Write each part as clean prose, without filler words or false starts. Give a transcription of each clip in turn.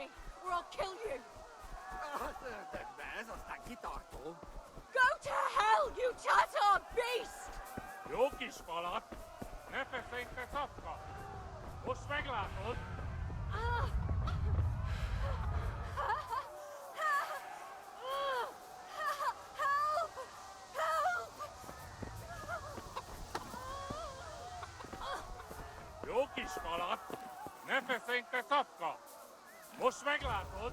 me, or I'll kill you. Ez aztán kitartó. Go to hell, you Tatar beast! Jó kis falat! Ne feszengj, te szapka! Most meglátod! Help! Help! Jó kis falat! Ne feszengj, te szapka! Most meglátod!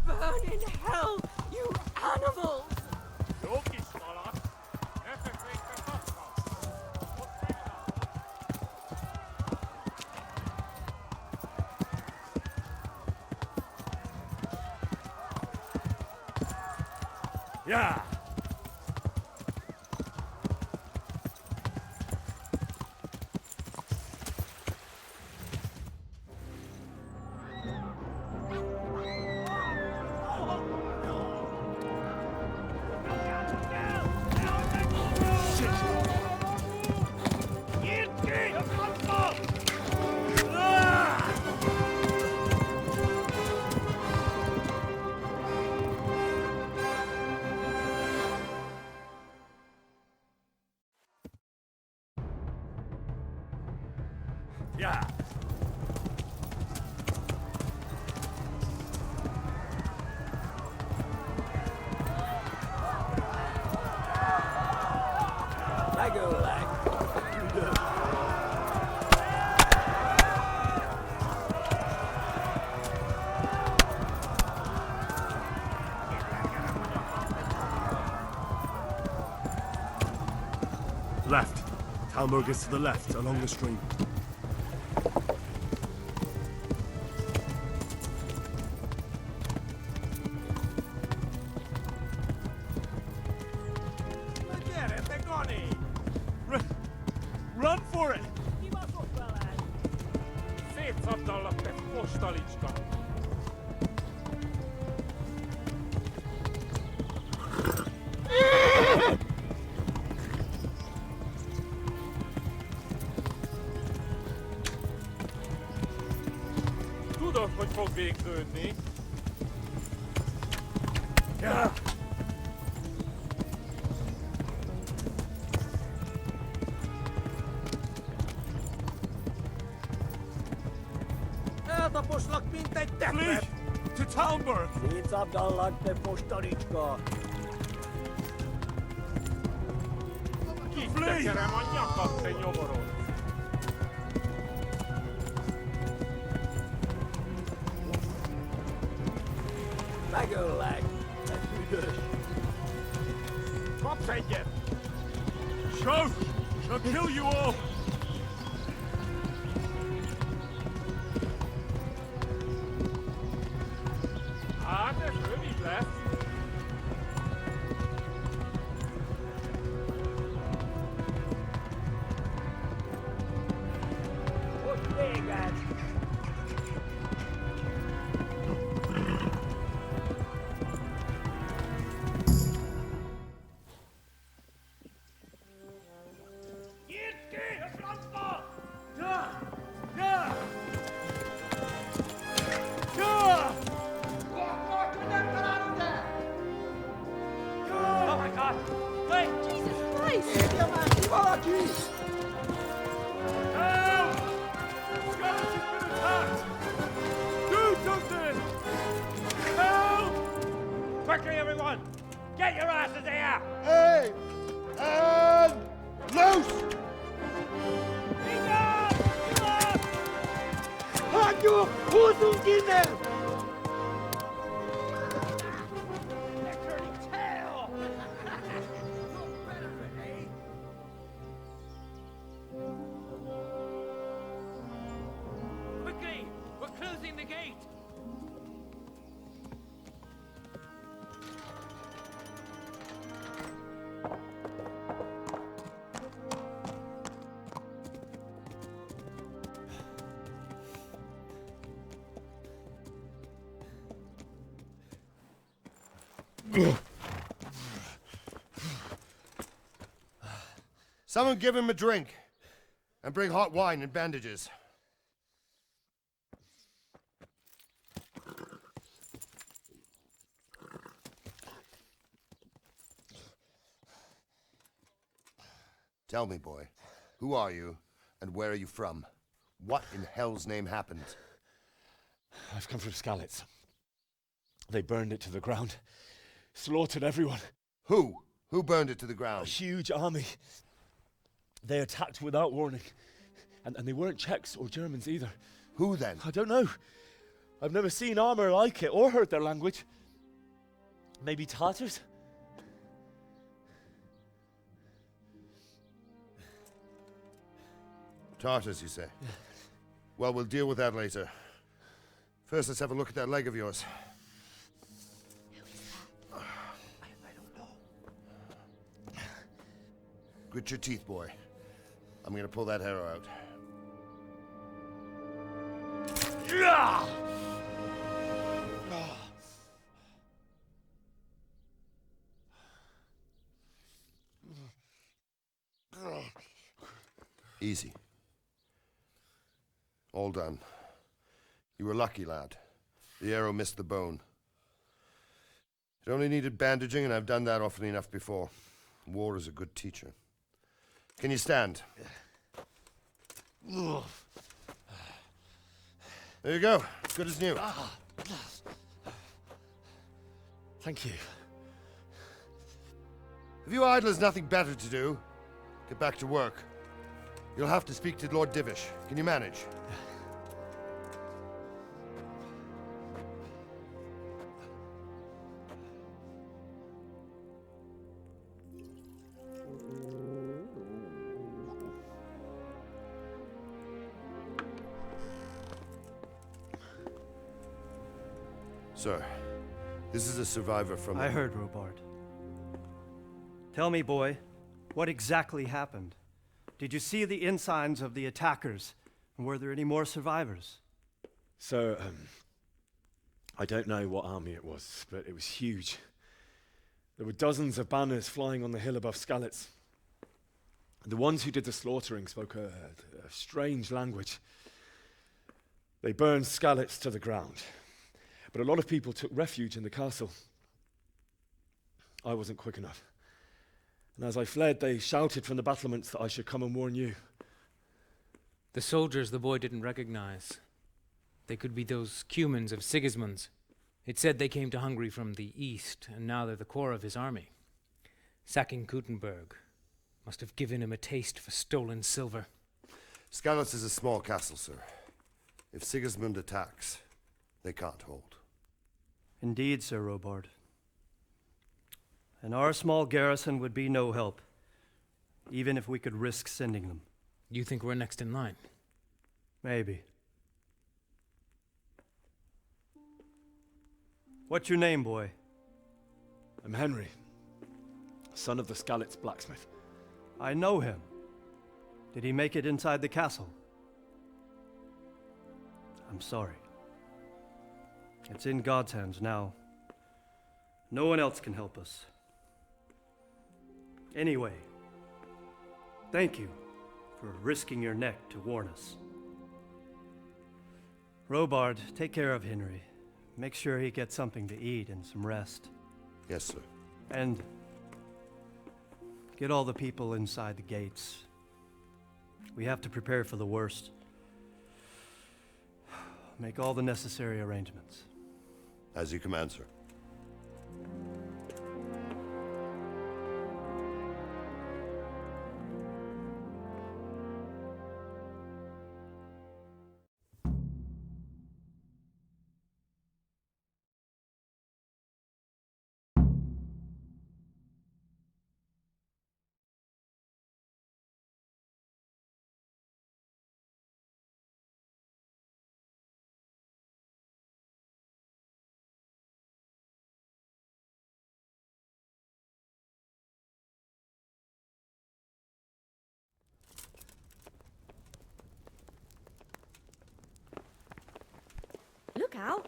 Burn in hell, you animals! Jó kis falat! Ne feszengj, te szapka! Most meglátod! Yeah. Yeah. Left. Talmberg is to the left, along the stream. Run for it! Szétszabdallak, te postalicska! Tudod, hogy fog végződni? Yeah. Eltaposlak, mint egy Flee! teppet! To Talmberg! Szétszabdallak, te postalicska! Kitekerem a nyakad, te nyomoros! Megöllek! Te büdös! Kapsz egyet! Show! She'll kill you all! Hát ez rövid lesz! Hogy téged! Nyílt ki a francba! Ja! Ja! Ja! Akkor, hogy nem találod el! Ja! Oh my God! Wait! Jesus Christ! Írja már ki valaki! Help! Skeleton's been attacked! Do something! Help! Quickly, everyone! Get your asses here! Hey! And loose! Hagyjuk! Húzzunk innen! Quickly! We're closing the gate! Someone give him a drink. And bring hot wine and bandages. Tell me, boy, who are you, and where are you from? What in hell's name happened? I've come from Skalitz. They burned it to the ground. Slaughtered everyone. Who? Who burned it to the A ground? huge army. They attacked without warning. And they weren't Czechs or Germans either. Who then? I don't know. I've never seen armor like it or heard their language. Maybe Tatars? Tartars, you say? Well, we'll deal with that later. First, let's have a look at that leg of yours. I don't know. Grit your teeth, boy. I'm gonna pull that arrow out. Easy. All done. You were lucky, lad. The arrow missed the bone. It only needed bandaging, and I've done that often enough before. War is a good teacher. Can you stand? There you go. Good as new. Thank you. If you idlers nothing better to do, get back to work. You'll have to speak to Lord Divish. Can you manage? Sir, this is a survivor from... I heard, Robard. Tell me, boy, what exactly happened? Did you see the ensigns of the attackers? And were there any more survivors? So, I don't know what army it was, but it was huge. There were dozens of banners flying on the hill above Skalitz. The ones who did the slaughtering spoke a strange language. They burned Skalitz to the ground. But a lot of people took refuge in the castle. I wasn't quick enough. And as I fled, they shouted from the battlements that I should come and warn you. The soldiers the boy didn't recognize. They could be those Cumans of Sigismund's. It said they came to Hungary from the east, and now they're the core of his army. Sacking Gutenberg must have given him a taste for stolen silver. Skalitz is a small castle, sir. If Sigismund attacks, they can't hold. Indeed, Sir Robard. And our small garrison would be no help, even if we could risk sending them. You think we're next in line? Maybe. What's your name, boy? I'm Henry, son of the Skalitz blacksmith. I know him. Did he make it inside the castle? I'm sorry. It's in God's hands now. No one else can help us. Anyway, thank you for risking your neck to warn us. Robard, take care of Henry. Make sure he gets something to eat and some rest. Yes, sir. And get all the people inside the gates. We have to prepare for the worst. Make all the necessary arrangements. As you command, sir. Look out!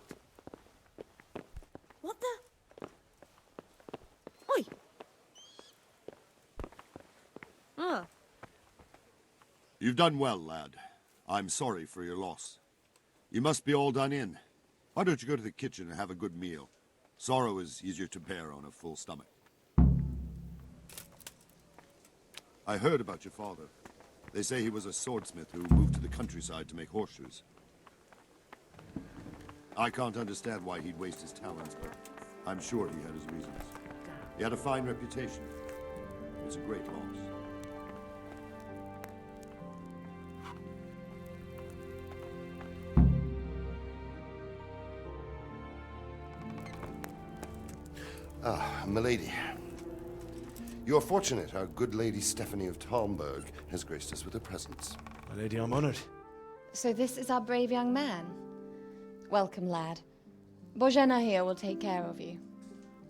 What the? Oi! You've done well, lad. I'm sorry for your loss. You must be all done in. Why don't you go to the kitchen and have a good meal? Sorrow is easier to bear on a full stomach. I heard about your father. They say he was a swordsmith who moved to the countryside to make horseshoes. I can't understand why he'd waste his talents, but I'm sure he had his reasons. He had a fine reputation. It's a great loss. Ah, milady. You're fortunate our good lady Stephanie of Talmberg has graced us with her presence. My lady, I'm honored. So this is our brave young man. Welcome, lad. Bojena here will take care of you.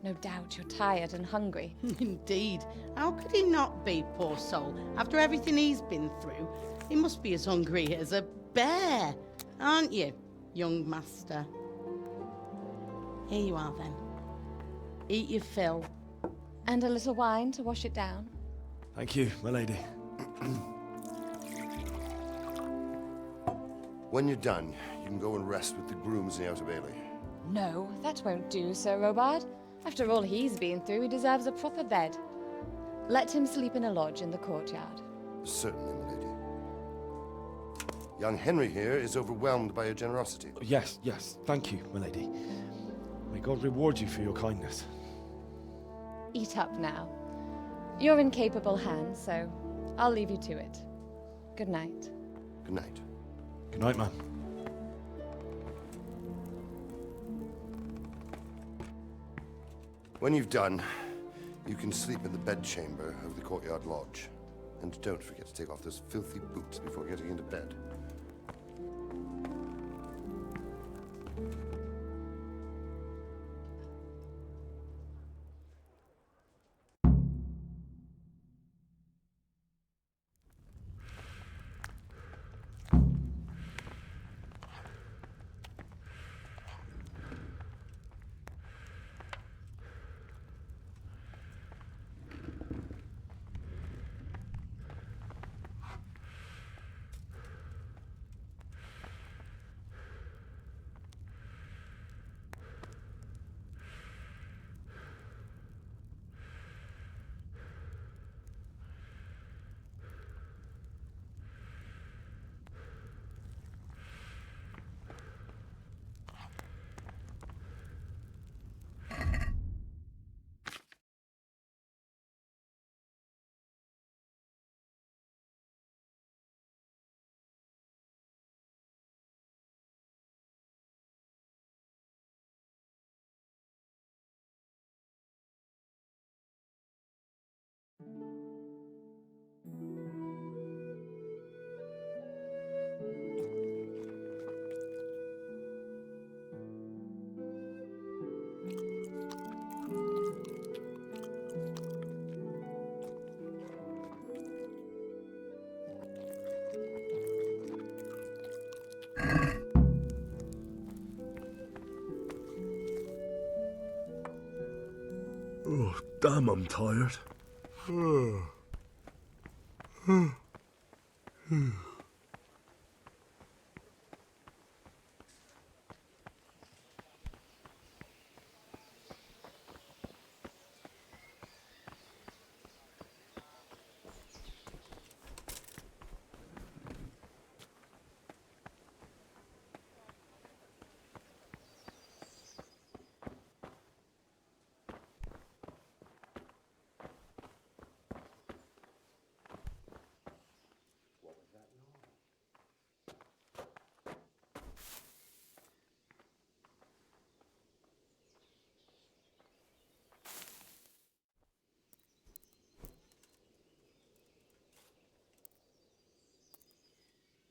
No doubt you're tired and hungry. Indeed. How could he not be, poor soul? After everything he's been through, he must be as hungry as a bear. Aren't you, young master? Here you are, then. Eat your fill. And a little wine to wash it down. Thank you, my lady. When you're done, you can go and rest with the grooms in the Outer Bailey. No, that won't do, Sir Robard. After all he's been through, he deserves a proper bed. Let him sleep in a lodge in the courtyard. Certainly, milady. Young Henry here is overwhelmed by your generosity. Yes, yes, thank you, my lady. May God reward you for your kindness. Eat up now. You're in capable hands, so I'll leave you to it. Good night. Good night. Good night, man. When you've done, you can sleep in the bedchamber of the courtyard lodge. And don't forget to take off those filthy boots before getting into bed. Oh, damn, I'm tired.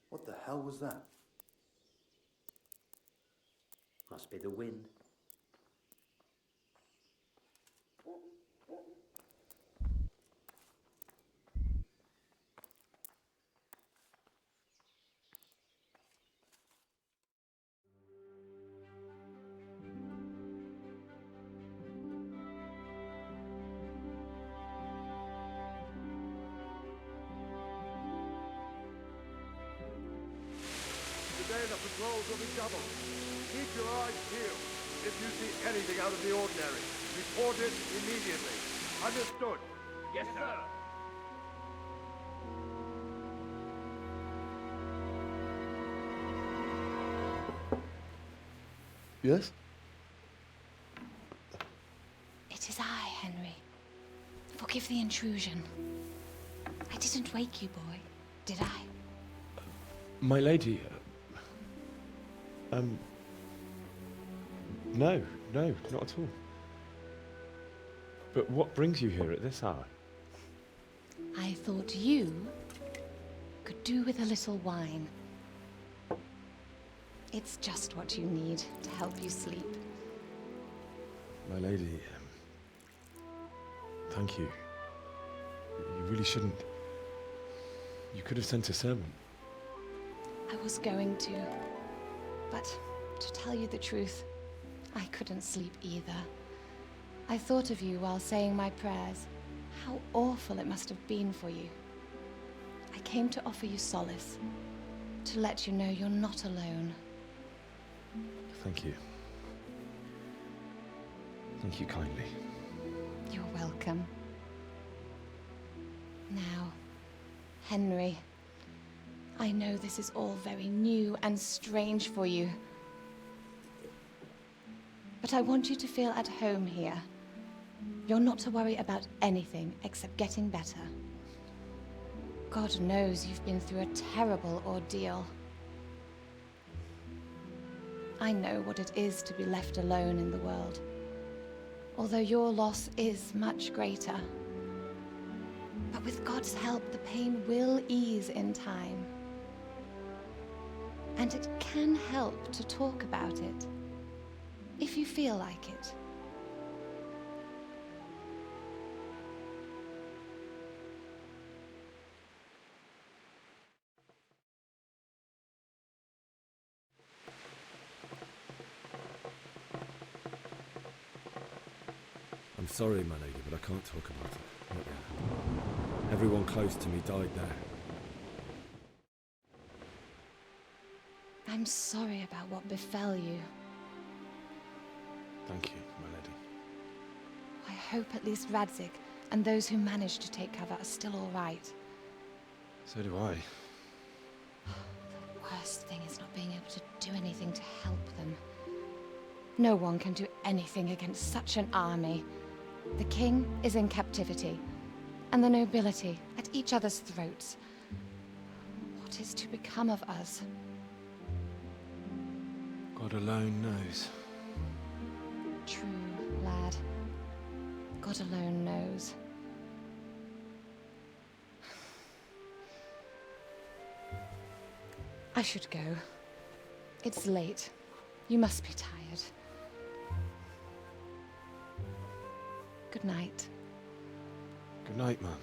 What the hell was that? Must be the wind. Today the patrols will be doubled. Keep your eyes peeled. If you see anything out of the ordinary, report it immediately. Understood? Yes, sir. Yes? It is I, Henry. Forgive the intrusion. I didn't wake you, boy, did I? My lady, no, not at all. But what brings you here at this hour? I thought you could do with a little wine. It's just what you need to help you sleep. My lady, thank you. You really shouldn't. You could have sent a servant. I was going to, but to tell you the truth, I couldn't sleep either. I thought of you while saying my prayers. How awful it must have been for you. I came to offer you solace, to let you know you're not alone. Thank you. Thank you kindly. You're welcome. Now, Henry, I know this is all very new and strange for you, but I want you to feel at home here. You're not to worry about anything except getting better. God knows you've been through a terrible ordeal. I know what it is to be left alone in the world, although your loss is much greater. But with God's help, the pain will ease in time. And it can help to talk about it, if you feel like it. I'm sorry, my lady, but I can't talk about it. Not yet. Everyone close to me died there. I'm sorry about what befell you. Thank you, my lady. I hope at least Radzik and those who managed to take cover are still all right. So do I. The worst thing is not being able to do anything to help them. No one can do anything against such an army. The king is in captivity, and the nobility at each other's throats. What is to become of us? God alone knows. True, lad. God alone knows. I should go. It's late. You must be tired. Good night. Good night, Mum.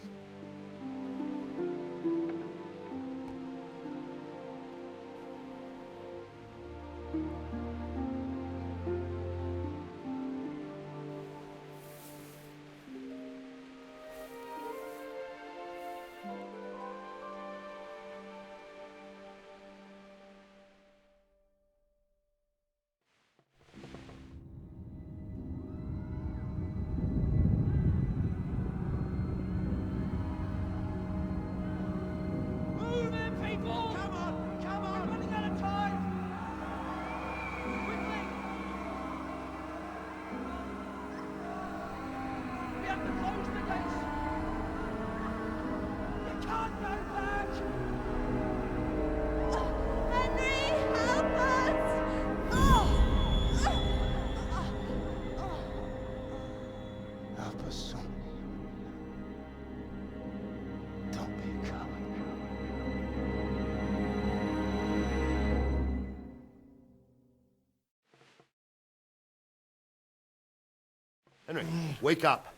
Henry, wake up.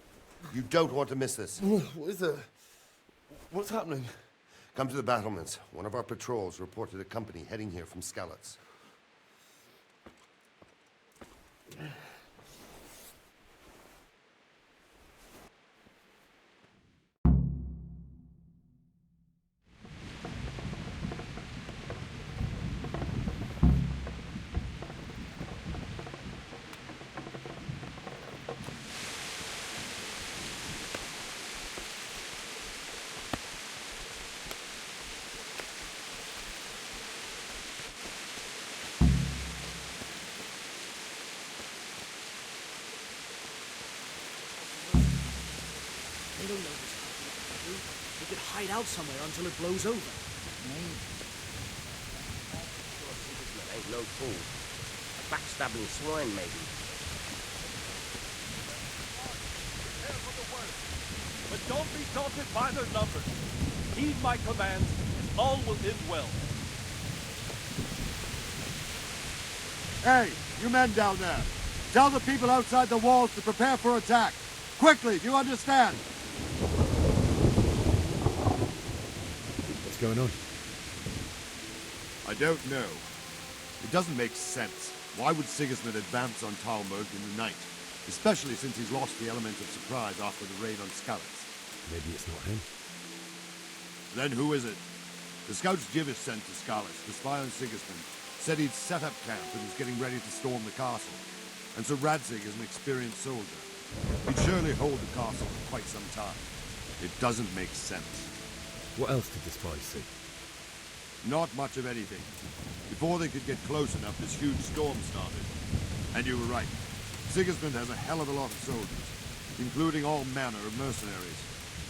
You don't want to miss this. What is it? What's happening? Come to the battlements. One of our patrols reported a company heading here from Skalitz. out somewhere until it blows over. Maybe. Sigismund ain't no fool. A backstabbing swine, maybe. Prepare for the worst. But don't be daunted by their numbers. Heed my commands, and all will end well. Hey, you men down there. Tell the people outside the walls to prepare for attack. Quickly, do you understand? What's going on? I don't know. It doesn't make sense. Why would Sigismund advance on Talmberg in the night? Especially since he's lost the element of surprise after the raid on Skalitz. Maybe it's not him. Then who is it? The scouts Jivis sent to Skalitz to spy on Sigismund said he'd set up camp and was getting ready to storm the castle. And so Radzig is an experienced soldier. He'd surely hold the castle for quite some time. It doesn't make sense. What else did the spies see? Not much of anything. Before they could get close enough, this huge storm started. And you were right. Sigismund has a hell of a lot of soldiers, including all manner of mercenaries.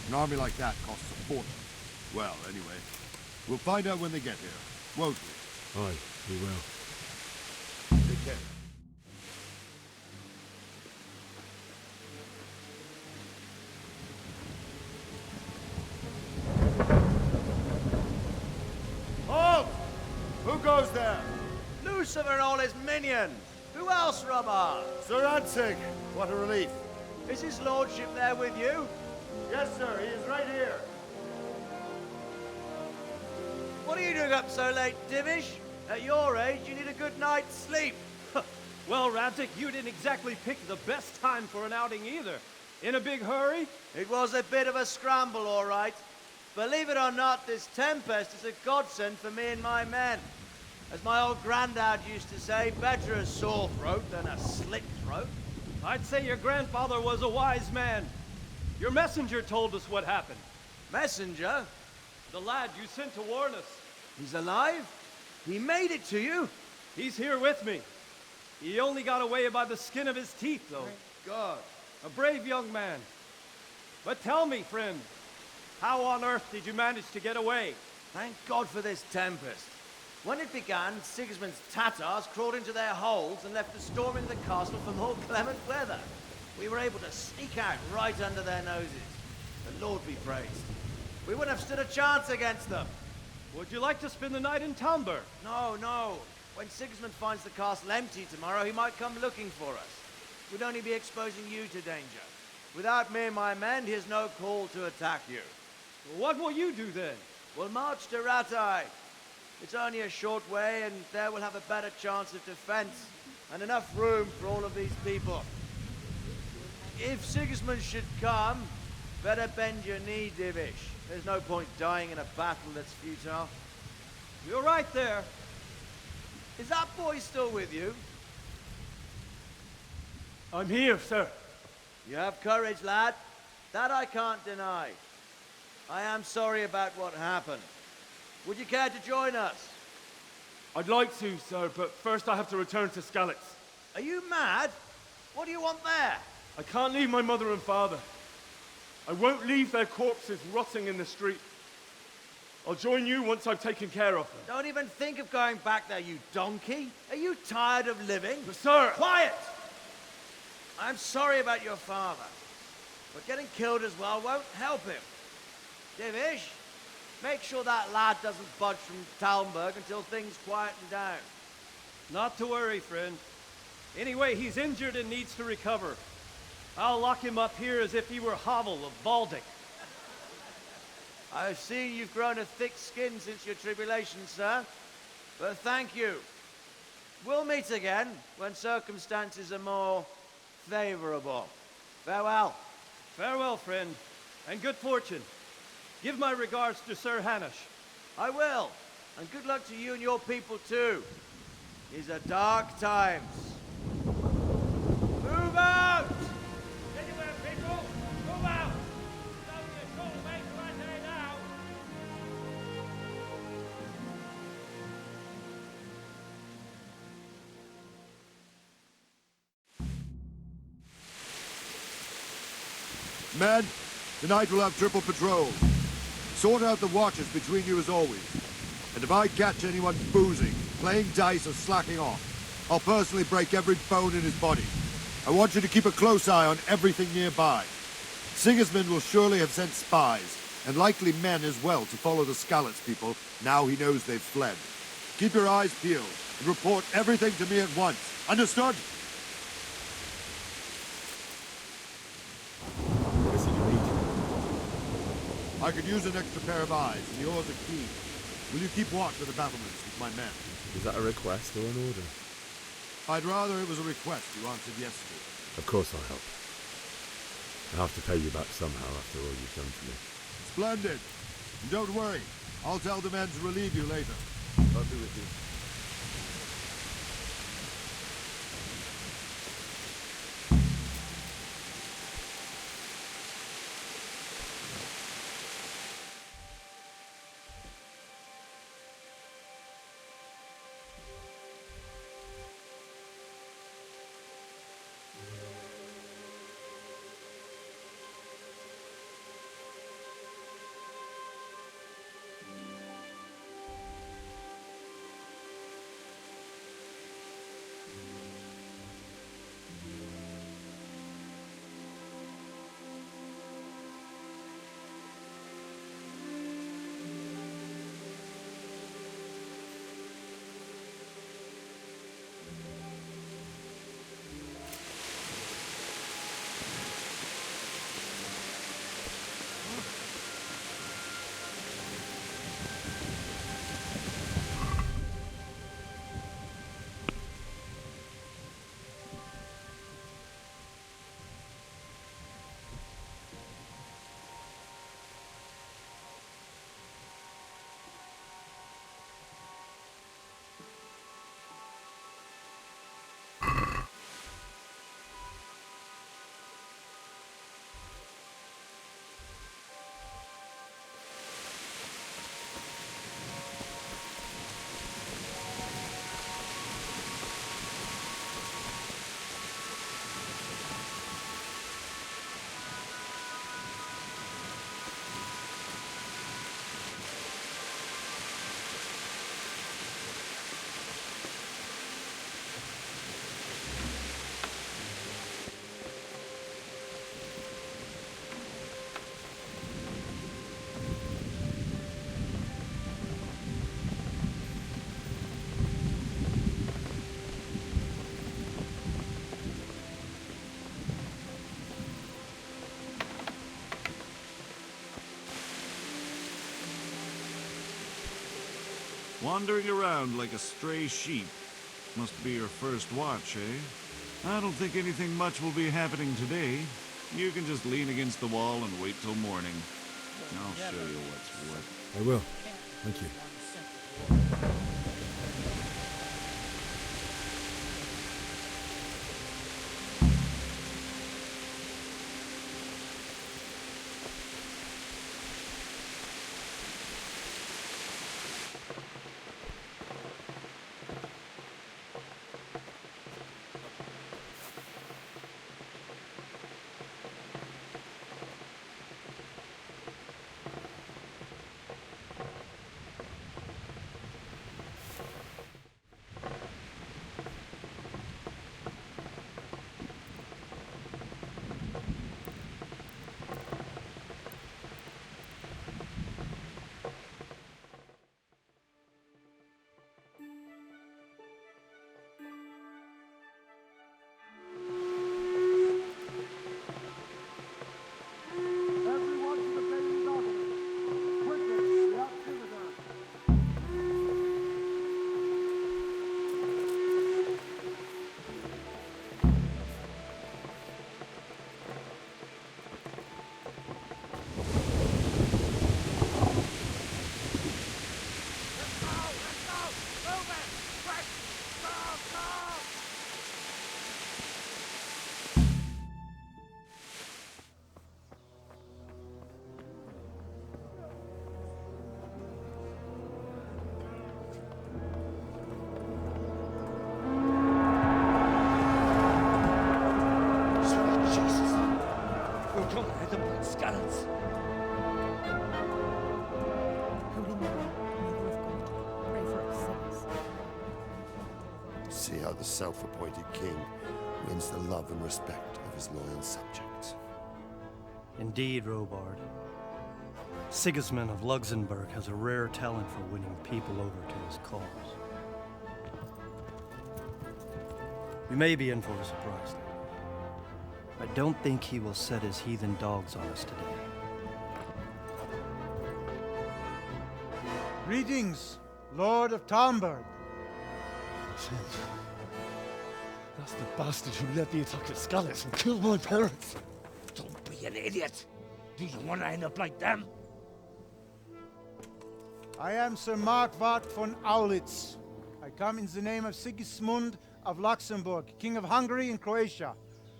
An army like that costs a fortune. Well, anyway, we'll find out when they get here, won't we? Aye, we will. Take care. Halt! Who goes there? Lucifer and all his minions. Who else, Robert? Sir Radzig, what a relief. Is his lordship there with you? Yes, sir. He is right here. What are you doing up so late, Divish? At your age, you need a good night's sleep. Well, Radzig, you didn't exactly pick the best time for an outing either. In a big hurry? It was a bit of a scramble, all right. Believe it or not, this tempest is a godsend for me and my men. As my old granddad used to say, better a sore throat than a slit throat. I'd say your grandfather was a wise man. Your messenger told us what happened. Messenger? The lad you sent to warn us. He's alive? He made it to you? He's here with me. He only got away by the skin of his teeth, though. Thank God. A brave young man. But tell me, friend, how on earth did you manage to get away? Thank God for this tempest. When it began, Sigismund's Tatars crawled into their holes and left us storming the castle for more clement weather. We were able to sneak out right under their noses. The Lord be praised. We wouldn't have stood a chance against them. Would you like to spend the night in Talmberg? No, no. When Sigismund finds the castle empty tomorrow, he might come looking for us. We'd only be exposing you to danger. Without me and my men, he has no call to attack you. What will you do then? We'll march to Ratai. It's only a short way, and there we'll have a better chance of defense and enough room for all of these people. If Sigismund should come, better bend your knee, Divish. There's no point dying in a battle that's futile. You're right there. Is that boy still with you? I'm here, sir. You have courage, lad. That I can't deny. I am sorry about what happened. Would you care to join us? I'd like to, sir, but first I have to return to Skalitz. Are you mad? What do you want there? I can't leave my mother and father. I won't leave their corpses rotting in the street. I'll join you once I've taken care of them. Don't even think of going back there, you donkey. Are you tired of living? But sir! Quiet! I'm sorry about your father, but getting killed as well won't help him. Divish, make sure that lad doesn't budge from Talmberg until things quieten down. Not to worry, friend. Anyway, he's injured and needs to recover. I'll lock him up here as if he were Havel of Baldic. I've seen you've grown a thick skin since your tribulation, sir. But thank you. We'll meet again when circumstances are more favorable. Farewell. Farewell, friend, and good fortune. Give my regards to Sir Hanush. I will. And good luck to you and your people, too. These are dark times. Move out! Anywhere, people! Move out! It's only a short way to Ratai now! Men, tonight we'll have triple patrol. Sort out the watches between you as always. And if I catch anyone boozing, playing dice, or slacking off, I'll personally break every bone in his body. I want you to keep a close eye on everything nearby. Sigismund will surely have sent spies, and likely men as well, to follow the Skalitz people now he knows they've fled. Keep your eyes peeled, and report everything to me at once. Understood? What is it you need? I could use an extra pair of eyes, and yours are keen. Will you keep watch of the battlements with my men? Is that a request or an order? I'd rather it was a request you answered yes to. Of course I'll help. I have to pay you back somehow after all you've done for me. Splendid. And don't worry. I'll tell the men to relieve you later. I'll be with you. Wandering around like a stray sheep. Must be your first watch, eh? I don't think anything much will be happening today. You can just lean against the wall and wait till morning. I'll show you what's what. I will. Thank you. Pray for us sinners. See how the self-appointed king wins the love and respect of his loyal subjects. Indeed, Robard. Sigismund of Luxembourg has a rare talent for winning people over to his cause. We may be in for a surprise, though. I don't think he will set his heathen dogs on us today. Greetings, Lord of Talmberg. That's the bastard who led the attack at Skalitz and killed my parents. Don't be an idiot. Do you want to end up like them? I am Sir Markwart von Aulitz. I come in the name of Sigismund of Luxembourg, King of Hungary and Croatia,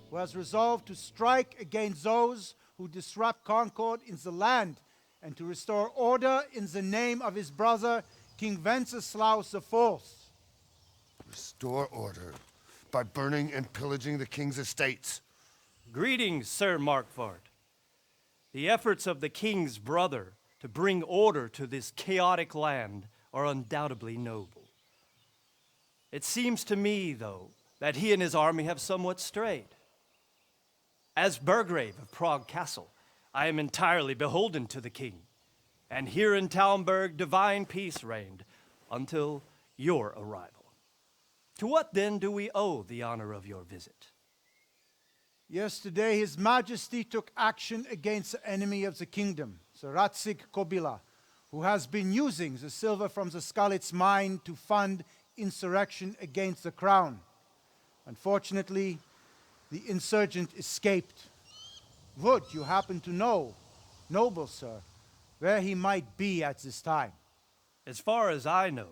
who has resolved to strike against those who disrupt concord in the land and to restore order in the name of his brother, King Wenceslaus IV. Restore order by burning and pillaging the king's estates. Greetings, Sir Markwart. The efforts of the king's brother to bring order to this chaotic land are undoubtedly noble. It seems to me, though, that he and his army have somewhat strayed. As Burgrave of Prague Castle, I am entirely beholden to the king, and here in Talmberg divine peace reigned until your arrival. To what then do we owe the honor of your visit? Yesterday, His Majesty took action against the enemy of the kingdom, Sir Radzig Kobyla, who has been using the silver from the Skalitz mine to fund insurrection against the crown. Unfortunately, the insurgent escaped. Would you happen to know, noble sir, where he might be at this time? As far as I know,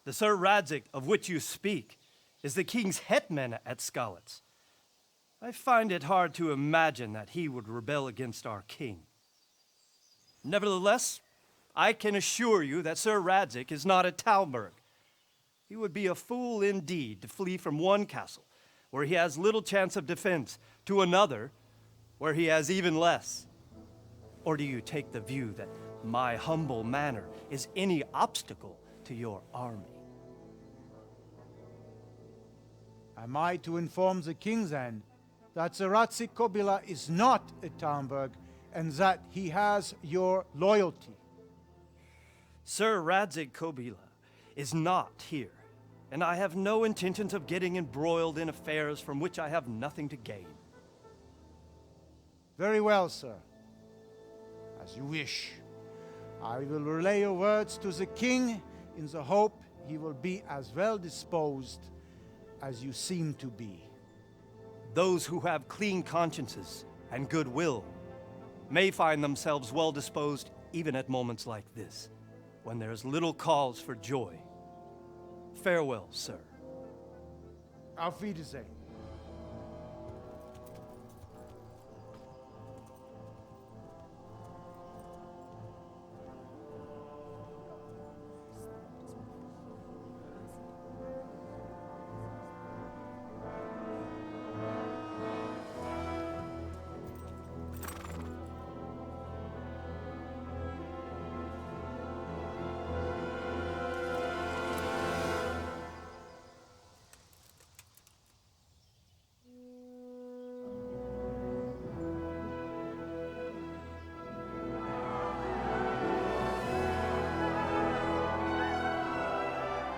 the Sir Radzig of which you speak is the king's hetman at Skalitz. I find it hard to imagine that he would rebel against our king. Nevertheless, I can assure you that Sir Radzig is not at Talmberg. He would be a fool indeed to flee from one castle, where he has little chance of defense, to another, where he has even less. Or do you take the view that my humble manner is any obstacle to your army? Am I to inform the king then that Sir Radzig Kobyla is not at Talmberg and that he has your loyalty? Sir Radzig Kobyla is not here, and I have no intentions of getting embroiled in affairs from which I have nothing to gain. Very well, sir. As you wish. I will relay your words to the king in the hope he will be as well disposed as you seem to be. Those who have clean consciences and goodwill may find themselves well disposed even at moments like this, when there is little cause for joy. Farewell, sir. Auf Wiedersehen.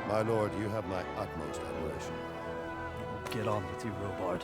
My lord, you have my utmost admiration. Get on with you, Robard.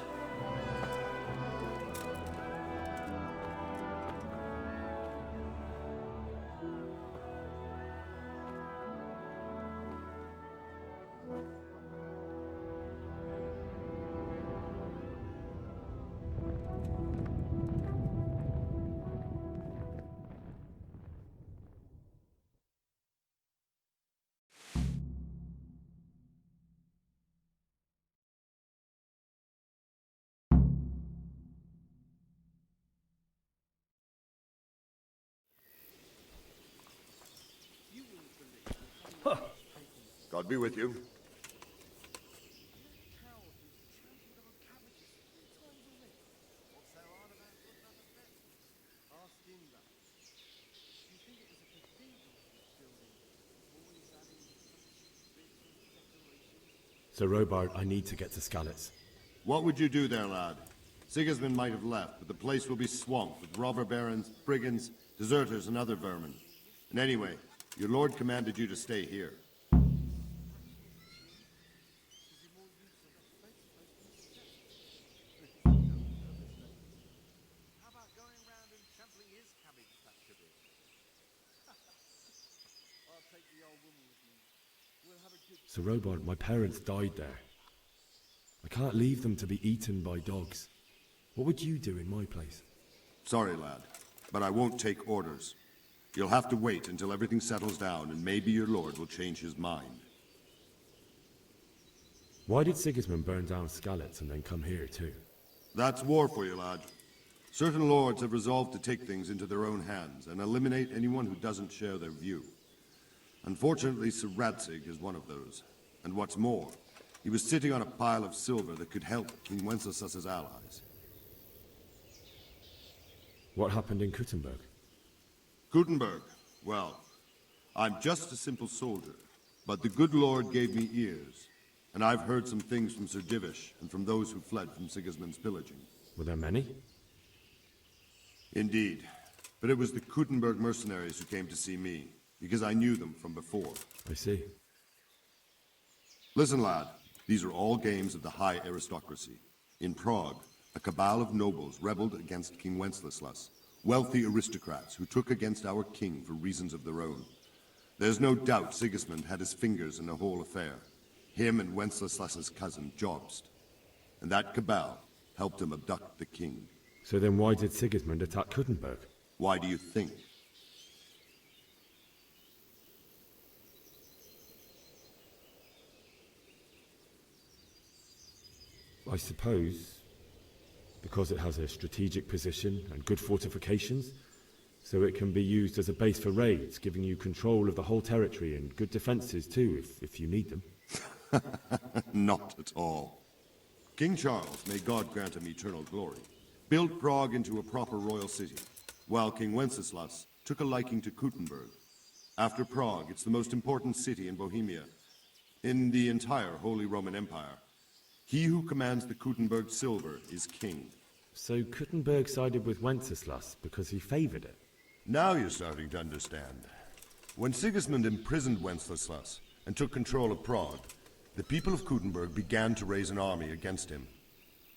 God be with you. So, Robard, I need to get to Skalitz. What would you do there, lad? Sigismund might have left, but the place will be swamped with robber barons, brigands, deserters, and other vermin. And anyway, your lord commanded you to stay here. So, Robard, my parents died there. I can't leave them to be eaten by dogs. What would you do in my place? Sorry, lad, but I won't take orders. You'll have to wait until everything settles down, and maybe your lord will change his mind. Why did Sigismund burn down Skalitz and then come here too? That's war for you, lad. Certain lords have resolved to take things into their own hands and eliminate anyone who doesn't share their view. Unfortunately, Sir Radzig is one of those. And what's more, he was sitting on a pile of silver that could help King Wenceslas's allies. What happened in Kuttenberg? Gutenberg, well, I'm just a simple soldier, but the good Lord gave me ears, and I've heard some things from Sir Divish and from those who fled from Sigismund's pillaging. Were there many? Indeed, but it was the Kuttenberg mercenaries who came to see me, because I knew them from before. I see. Listen, lad, these are all games of the high aristocracy. In Prague, a cabal of nobles rebelled against King Wenceslas, wealthy aristocrats who took against our king for reasons of their own. There's no doubt Sigismund had his fingers in the whole affair. Him and Wenceslas's cousin, Jobst. And that cabal helped him abduct the king. So then why did Sigismund attack Kuttenberg? Why do you think? I suppose because it has a strategic position and good fortifications, so it can be used as a base for raids, giving you control of the whole territory and good defenses too, if you need them. Not at all. King Charles, may God grant him eternal glory, built Prague into a proper royal city, while King Wenceslas took a liking to Kuttenberg. After Prague, it's the most important city in Bohemia, in the entire Holy Roman Empire. He who commands the Kuttenberg silver is king. So Kuttenberg sided with Wenceslas because he favored it? Now you're starting to understand. When Sigismund imprisoned Wenceslas and took control of Prague, the people of Kuttenberg began to raise an army against him.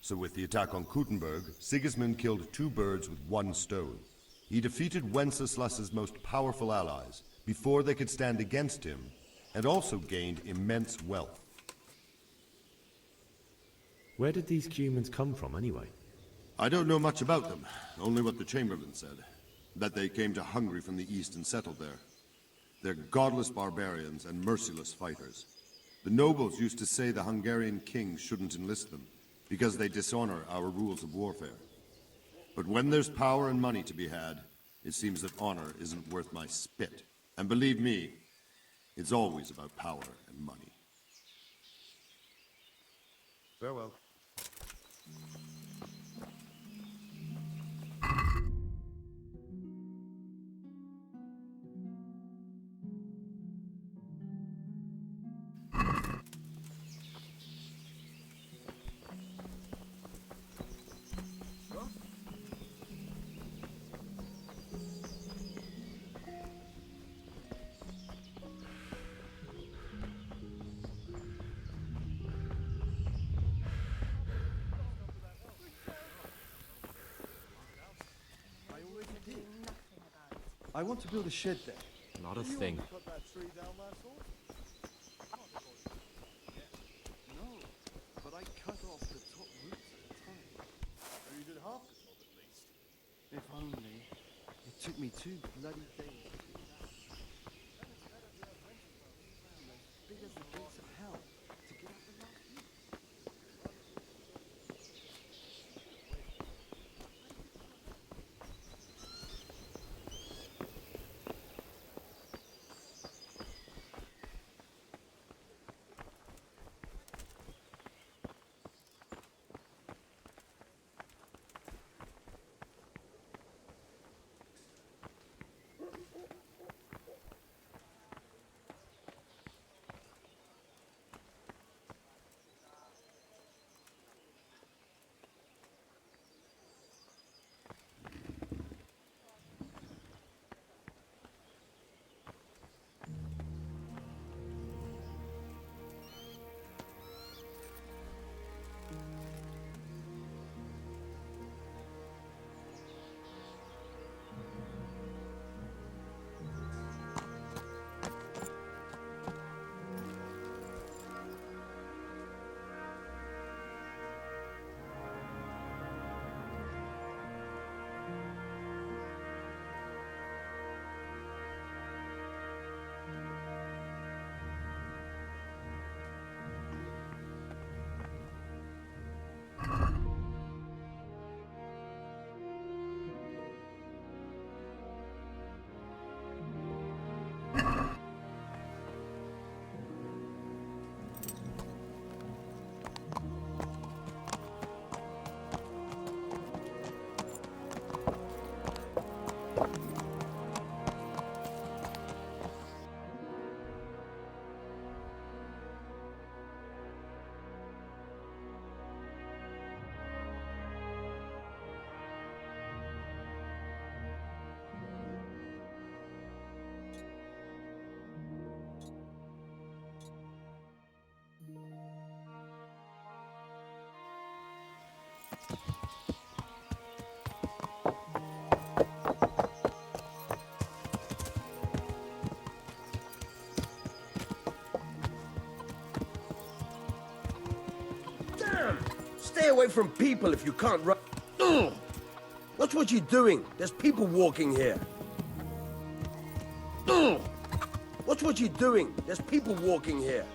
So with the attack on Kuttenberg, Sigismund killed two birds with one stone. He defeated Wenceslas's most powerful allies before they could stand against him, and also gained immense wealth. Where did these humans come from anyway? I don't know much about them, only what the Chamberlain said. That they came to Hungary from the east and settled there. They're godless barbarians and merciless fighters. The nobles used to say the Hungarian king shouldn't enlist them, because they dishonor our rules of warfare. But when there's power and money to be had, it seems that honor isn't worth my spit. And believe me, it's always about power and money. Farewell. I want to build a shed there. Not a thing. No, but I cut off the top roots at a time. So you did half the job at least. If only. It took me 2 bloody days to do that. Big as the gates of hell to get up the last bit. away from people if you can't run. Watch what you're doing. There's people walking here. Watch what you're doing. There's people walking here.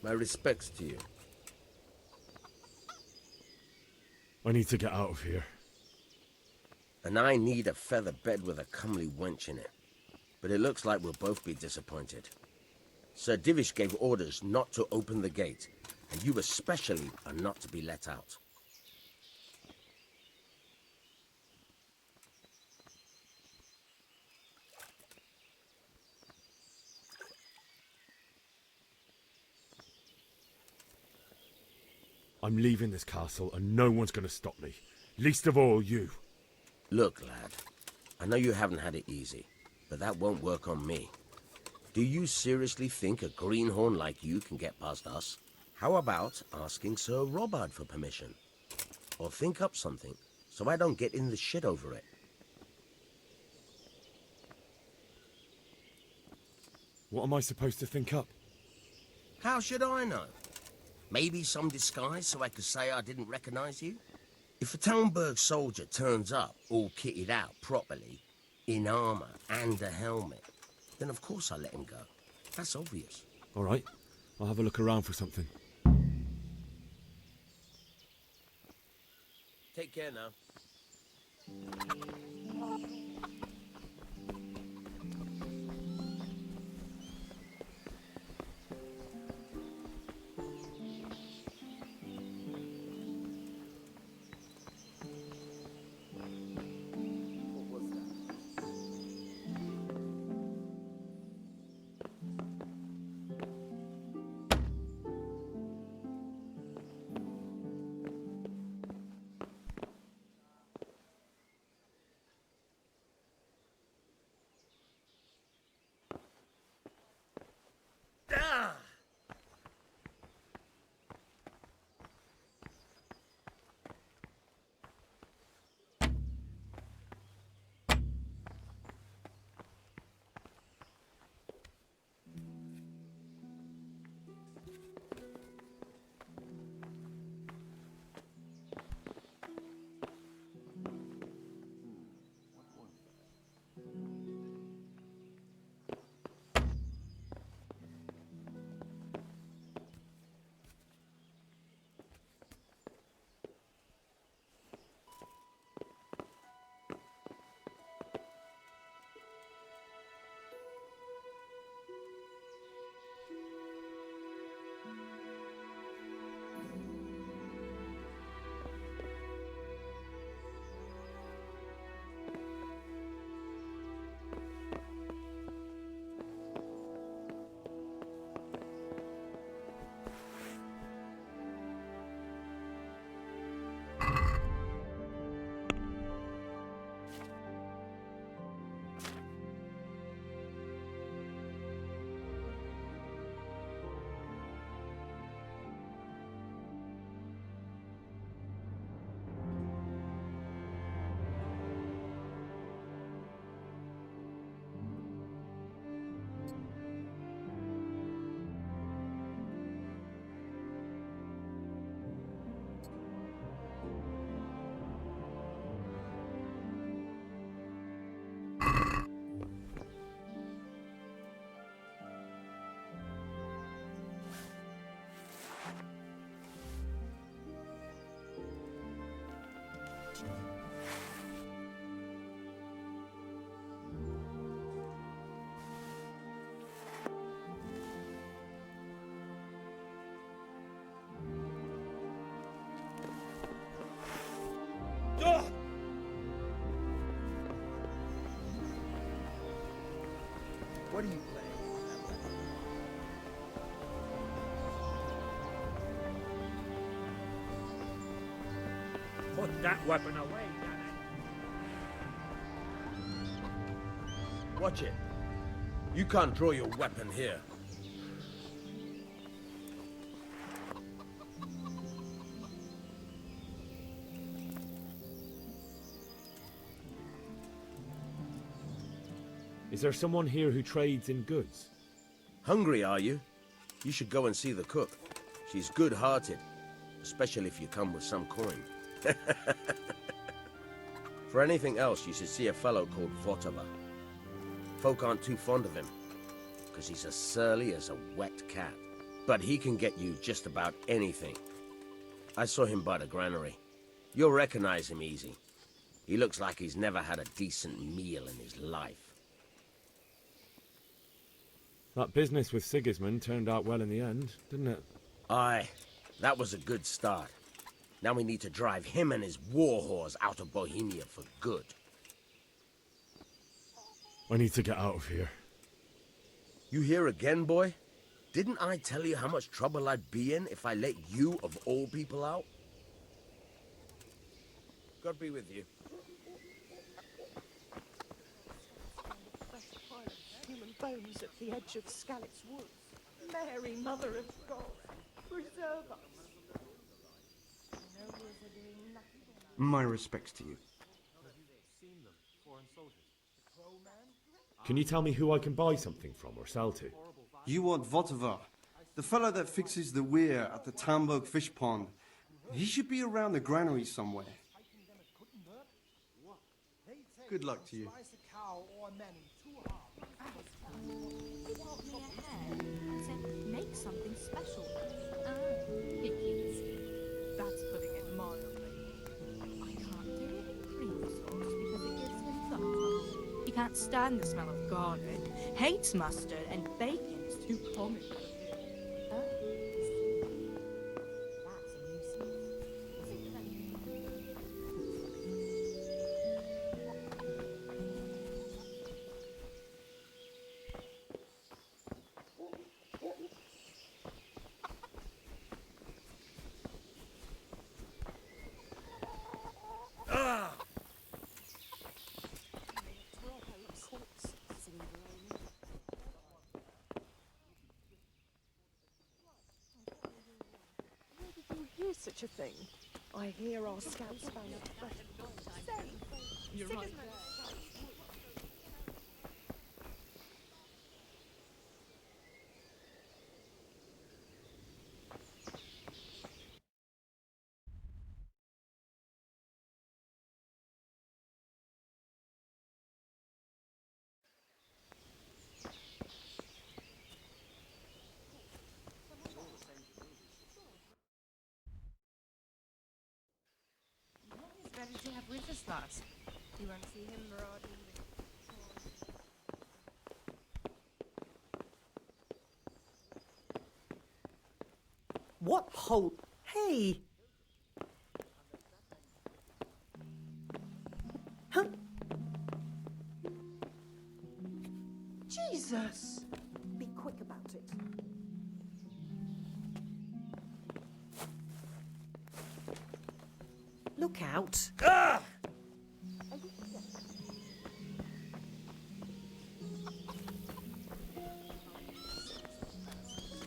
My respects to you. I need to get out of here. And I need a feather bed with a comely wench in it. But it looks like we'll both be disappointed. Sir Divish gave orders not to open the gate, and you especially are not to be let out. I'm leaving this castle and no one's going to stop me. Least of all you. Look, lad, I know you haven't had it easy, but that won't work on me. Do you seriously think a greenhorn like you can get past us? How about asking Sir Robard for permission? Or think up something, so I don't get in the shit over it. What am I supposed to think up? How should I know? Maybe some disguise so I could say I didn't recognize you? If a Talmberg soldier turns up all kitted out properly, in armor and a helmet, then of course I let him go. That's obvious. All right, I'll have a look around for something. Take care now. What are you playing? Put that weapon away, Danny. Watch it. You can't draw your weapon here. Is there someone here who trades in goods? Hungry, are you? You should go and see the cook. She's good-hearted, especially if you come with some coin. For anything else, you should see a fellow called Votava. Folk aren't too fond of him, because he's as surly as a wet cat. But he can get you just about anything. I saw him by the granary. You'll recognize him easy. He looks like he's never had a decent meal in his life. That business with Sigismund turned out well in the end, didn't it? Aye, that was a good start. Now we need to drive him and his war whores out of Bohemia for good. I need to get out of here. You here again, boy? Didn't I tell you how much trouble I'd be in if I let you, of all people, out? God be with you. Human bones at the edge of Scalit's Woods. Mary, Mother of God, preserve us. My respects to you. Can you tell me who I can buy something from or sell to? You want Votava, the fellow that fixes the weir at the Tamburg fish pond. He should be around the granary somewhere. Good luck to you. Make something special. That's putting it mildly. I can't do it in cream sauce because it gives him the hump. He can't stand the smell of garlic, hates mustard, and bacon's too common. Such a thing. I hear our scouts found a fresh pond. You're right. Ready to have with us, lads. You won't see him marauding What hole? Hey! Huh? Jesus! Be quick about it. Look out. Ah!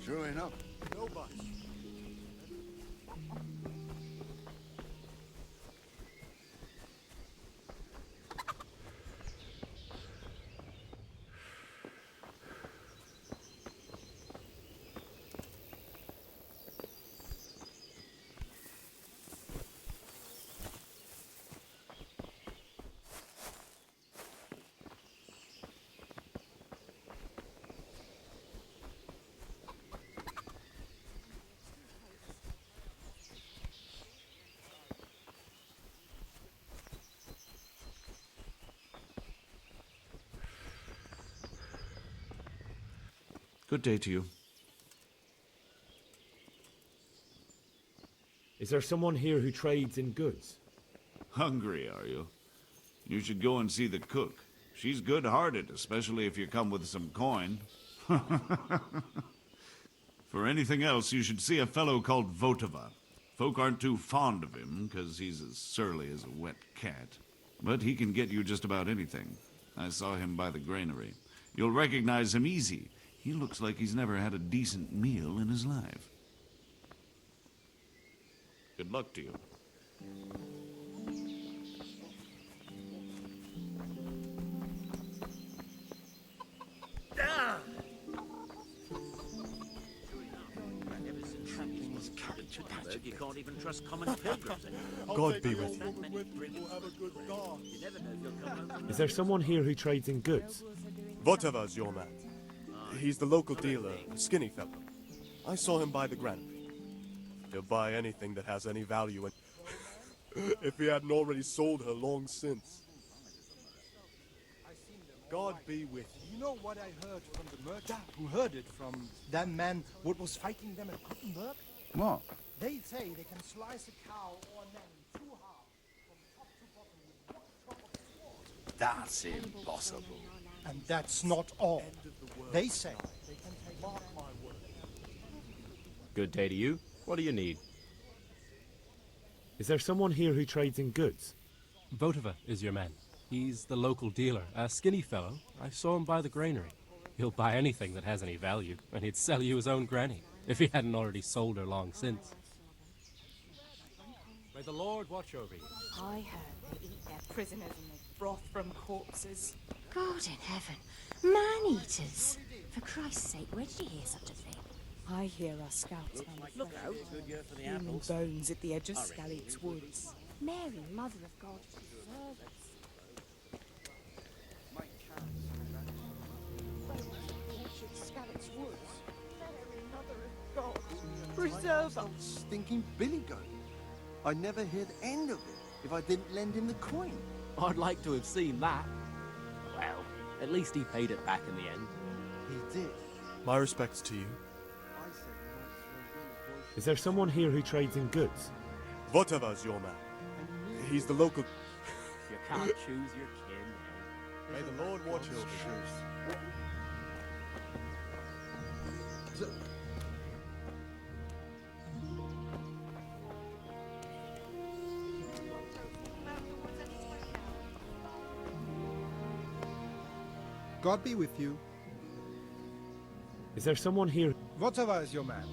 True enough. Nobody. Good day to you. Is there someone here who trades in goods? Hungry, are you? You should go and see the cook. She's good-hearted, especially if you come with some coin. For anything else, you should see a fellow called Votova. Folk aren't too fond of him, because he's as surly as a wet cat. But he can get you just about anything. I saw him by the granary. You'll recognize him easy. He looks like he's never had a decent meal in his life. Good luck to you. You can't even trust common pilgrims anymore. God be with you. Is there someone here who trades in goods? Votova's your man. He's the local dealer, a skinny fellow. I saw him by the granary. He'll buy anything that has any value, and if he hadn't already sold her long since. God be with you. You know what I heard from the merchant who heard it from that man what was fighting them at Gutenberg? What? They say they can slice a cow or a man in two halves from top to bottom with one drop of sword. That's impossible. And that's not all. They say they can take mark my word. Good day to you. What do you need? Is there someone here who trades in goods? Votova is your man. He's the local dealer, a skinny fellow. I saw him by the granary. He'll buy anything that has any value, and he'd sell you his own granny, if he hadn't already sold her long since. May the Lord watch over you. I heard they eat their prisoners and they broth from corpses. God in heaven. Man-eaters. For Christ's sake, where did you hear such a thing? I hear our scouts on the Look out, good year for the human apples. bones at the edge of Scally's woods. Mary, Mother of God, preserve us. Scally's woods. Mary, Mother of God, preserve us. Stinking billy goat. I'd never hear the end of it if I didn't lend him the coin. I'd like to have seen that. Well, at least he paid it back in the end. He did. My respects to you. Is there someone here who trades in goods? Votova's your man. He's the local... You can't choose your kin, eh? May the Lord watch your shoes. God be with you. Is there someone here? Votova is your man.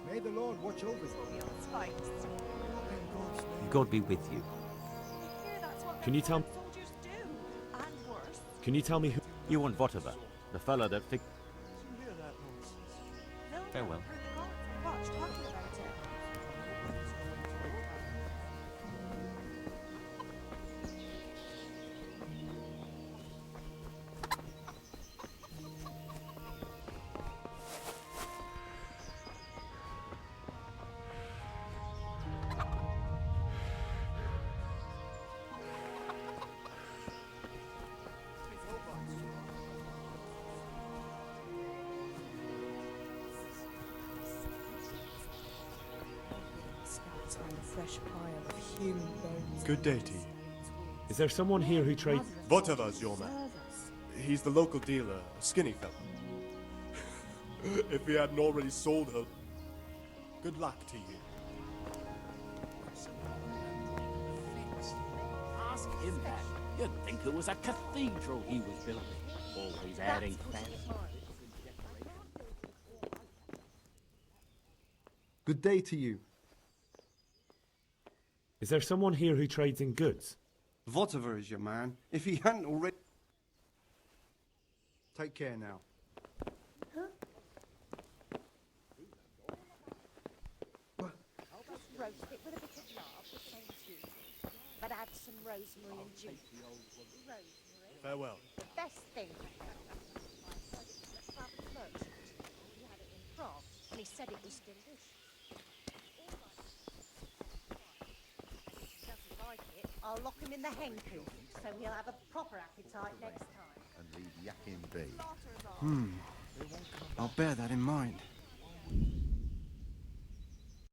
May the Lord watch over you. God be with you. Can you tell? Can you tell me who? You want Votova, the fellow that Farewell. Fresh pile of human bones. Good day to you. Is there someone here who trades? Votova's your man. He's the local dealer, a skinny fellow. If he hadn't already sold her, good luck to you. Ask him that. You'd think it was a cathedral he was building. Always adding fancy. Good day to you. Is there someone here who trades in goods? Votova is your man. If he hadn't already... Take care now. Just roast it with a bit of lard, the same juice. But add some rosemary and juice. Rosemary. Farewell. The best thing. He had it in Prague, and he said it was delicious. I'll lock him in the hen coop, so he'll have a proper appetite next time. And leave yakking be. I'll bear that in mind.